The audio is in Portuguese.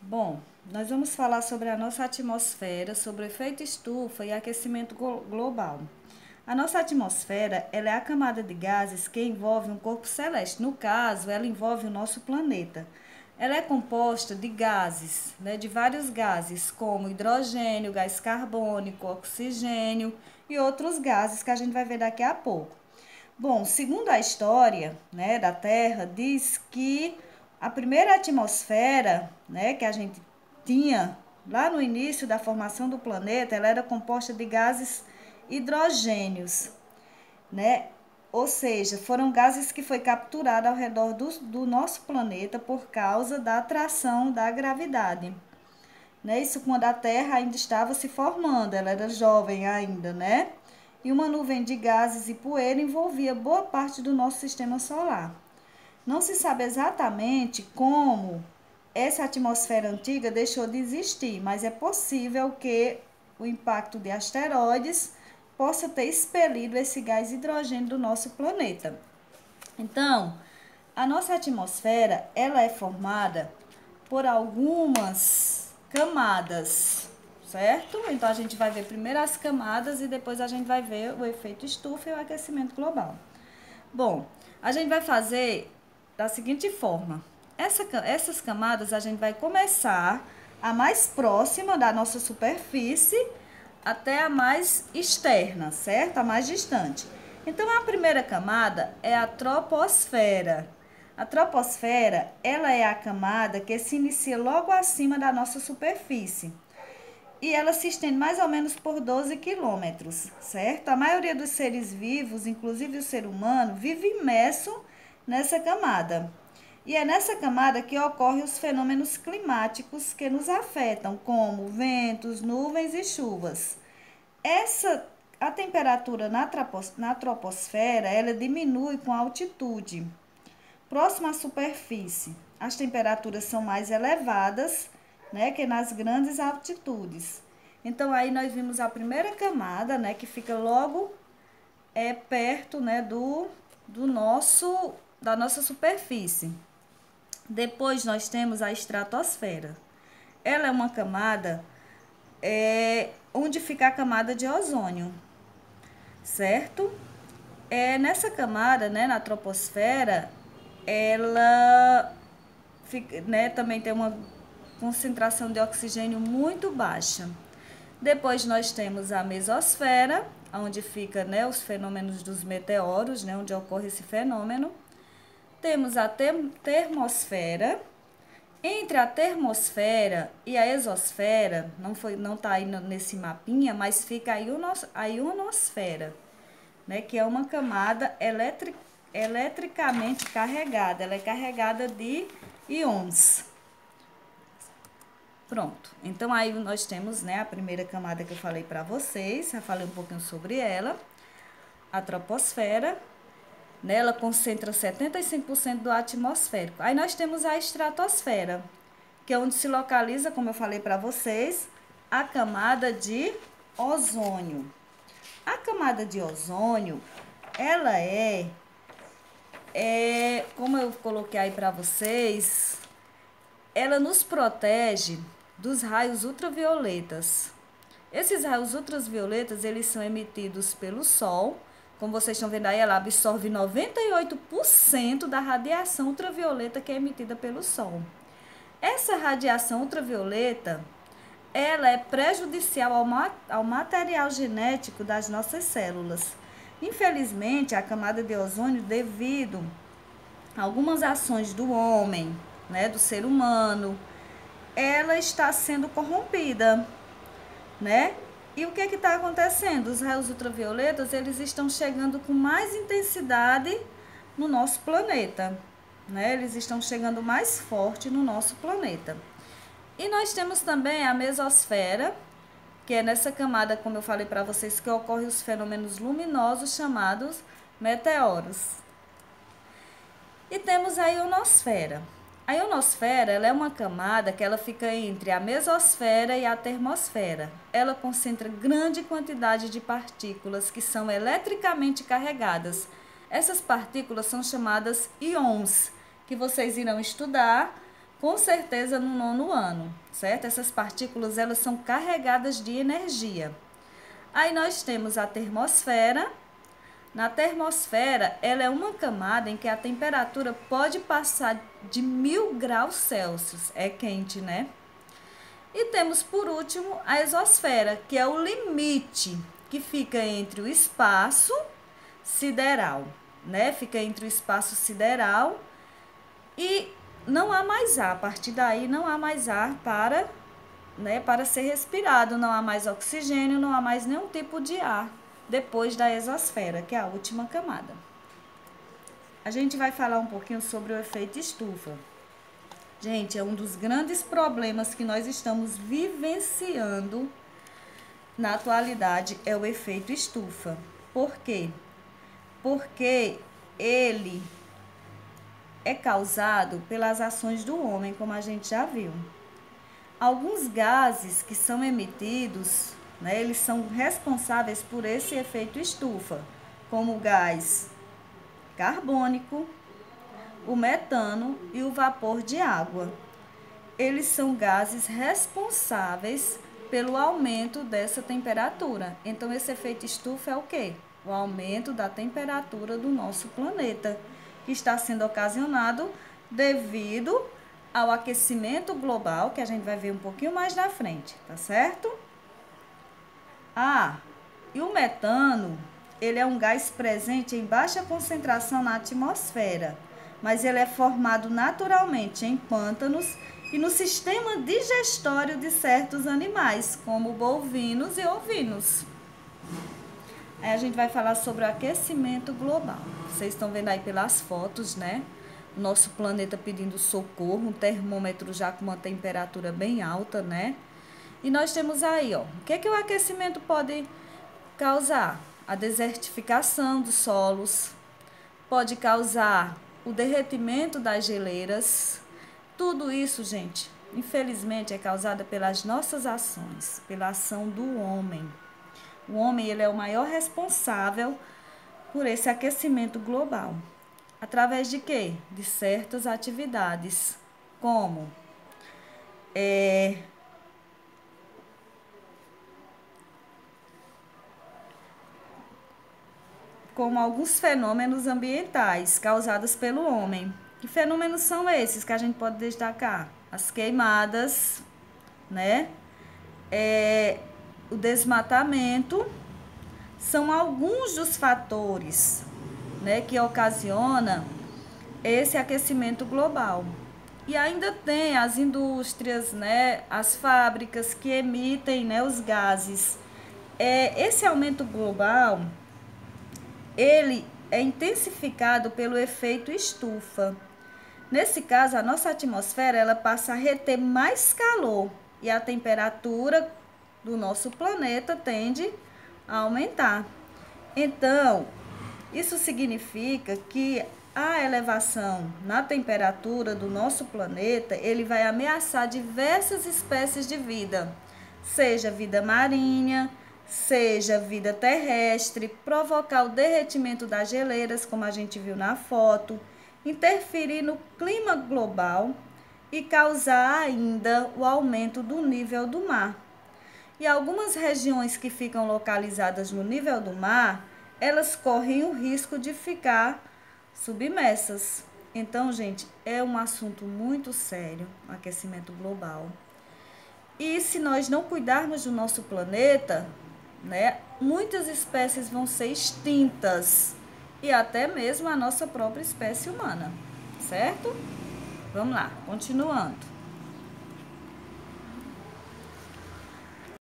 Bom, nós vamos falar sobre a nossa atmosfera, sobre o efeito estufa e aquecimento global. A nossa atmosfera, ela é a camada de gases que envolve um corpo celeste. No caso, ela envolve o nosso planeta. Ela é composta de gases, de vários gases, como hidrogênio, gás carbônico, oxigênio e outros gases que a gente vai ver daqui a pouco. Bom, segundo a história, da Terra, diz que a primeira atmosfera, que a gente tinha lá no início da formação do planeta, ela era composta de gases hidrogênios, né? Ou seja, foram gases que foi capturado ao redor do nosso planeta por causa da atração da gravidade. Isso quando a Terra ainda estava se formando, ela era jovem ainda, né? E uma nuvem de gases e poeira envolvia boa parte do nosso sistema solar. Não se sabe exatamente como essa atmosfera antiga deixou de existir, mas é possível que o impacto de asteroides possa ter expelido esse gás hidrogênio do nosso planeta. Então, a nossa atmosfera, ela é formada por algumas camadas, certo? Então, a gente vai ver primeiro as camadas e depois a gente vai ver o efeito estufa e o aquecimento global. Bom, a gente vai fazer da seguinte forma. Essas camadas a gente vai começar a mais próxima da nossa superfície até a mais externa, certo? A mais distante. Então, a primeira camada é a troposfera. A troposfera, ela é a camada que se inicia logo acima da nossa superfície. E ela se estende mais ou menos por 12 quilômetros, certo? A maioria dos seres vivos, inclusive o ser humano, vive imerso nessa camada. E é nessa camada que ocorrem os fenômenos climáticos que nos afetam, como ventos, nuvens e chuvas. A temperatura na troposfera, ela diminui com a altitude. Próximo à superfície, as temperaturas são mais elevadas, que nas grandes altitudes. Então, aí nós vimos a primeira camada, que fica logo perto, da nossa superfície. Depois nós temos a estratosfera. Ela é uma camada onde fica a camada de ozônio, certo? Nessa camada, na troposfera, ela fica, também tem uma concentração de oxigênio muito baixa. Depois nós temos a mesosfera, onde fica, os fenômenos dos meteoros, onde ocorre esse fenômeno. Temos a termosfera. Entre a termosfera e a exosfera, não está aí nesse mapinha, mas fica a ionosfera, que é uma camada eletricamente carregada. Ela é carregada de íons. Pronto. Então, aí nós temos, a primeira camada que eu falei para vocês, já falei um pouquinho sobre ela, a troposfera. Ela concentra 75% do atmosférico. Aí nós temos a estratosfera, que é onde se localiza, como eu falei para vocês, a camada de ozônio. A camada de ozônio, ela como eu coloquei aí para vocês, ela nos protege dos raios ultravioletas. Esses raios ultravioletas, eles são emitidos pelo Sol. Como vocês estão vendo aí, ela absorve 98% da radiação ultravioleta que é emitida pelo Sol. Essa radiação ultravioleta, ela é prejudicial ao material genético das nossas células. Infelizmente, a camada de ozônio, devido a algumas ações do homem, do ser humano, ela está sendo corrompida, E o que está acontecendo? Os raios ultravioletas, eles estão chegando com mais intensidade no nosso planeta, Eles estão chegando mais forte no nosso planeta. E nós temos também a mesosfera, que é nessa camada, como eu falei para vocês, que ocorrem os fenômenos luminosos chamados meteoros. E temos a ionosfera. A ionosfera, ela é uma camada que ela fica entre a mesosfera e a termosfera. Ela concentra grande quantidade de partículas que são eletricamente carregadas. Essas partículas são chamadas íons, que vocês irão estudar com certeza no 9º ano, certo? Essas partículas, elas são carregadas de energia. Aí nós temos a termosfera. Na termosfera, ela é uma camada em que a temperatura pode passar de 1000 graus Celsius. É quente, né? E temos, por último, a exosfera, que é o limite que fica entre o espaço sideral, né? Fica entre o espaço sideral e não há mais ar. A partir daí, não há mais ar para ser respirado, não há mais oxigênio, não há mais nenhum tipo de ar depois da exosfera, que é a última camada. A gente vai falar um pouquinho sobre o efeito estufa. Gente, é um dos grandes problemas que nós estamos vivenciando na atualidade, é o efeito estufa. Por quê? Porque ele é causado pelas ações do homem, como a gente já viu. Alguns gases que são emitidos, né, eles são responsáveis por esse efeito estufa, como o gás carbônico, o metano e o vapor de água. Eles são gases responsáveis pelo aumento dessa temperatura. Então, esse efeito estufa é o quê? O aumento da temperatura do nosso planeta, que está sendo ocasionado devido ao aquecimento global, que a gente vai ver um pouquinho mais na frente, tá certo? E o metano, ele é um gás presente em baixa concentração na atmosfera, mas ele é formado naturalmente em pântanos e no sistema digestório de certos animais, como bovinos e ovinos. Aí a gente vai falar sobre o aquecimento global. Vocês estão vendo aí pelas fotos, né? O nosso planeta pedindo socorro, um termômetro já com uma temperatura bem alta, né? E nós temos aí, ó, o que o aquecimento pode causar? A desertificação dos solos, pode causar o derretimento das geleiras. Tudo isso, gente, infelizmente é causado pelas nossas ações, pela ação do homem. O homem, ele é o maior responsável por esse aquecimento global. Através de quê? De certas atividades, como alguns fenômenos ambientais causados pelo homem. Que fenômenos são esses que a gente pode destacar? As queimadas, né? O desmatamento, são alguns dos fatores, né, que ocasiona esse aquecimento global. E ainda tem as indústrias, né, as fábricas que emitem, né, os gases. Esse aumento global, ele é intensificado pelo efeito estufa. Nesse caso, a nossa atmosfera, ela passa a reter mais calor e a temperatura do nosso planeta tende a aumentar. Então, isso significa que a elevação na temperatura do nosso planeta, ele vai ameaçar diversas espécies de vida, seja vida marinha, seja vida terrestre, provocar o derretimento das geleiras, como a gente viu na foto, interferir no clima global e causar ainda o aumento do nível do mar. E algumas regiões que ficam localizadas no nível do mar, elas correm o risco de ficar submersas. Então, gente, é um assunto muito sério, o aquecimento global. E se nós não cuidarmos do nosso planeta, né, muitas espécies vão ser extintas. E até mesmo a nossa própria espécie humana, certo? Vamos lá, continuando.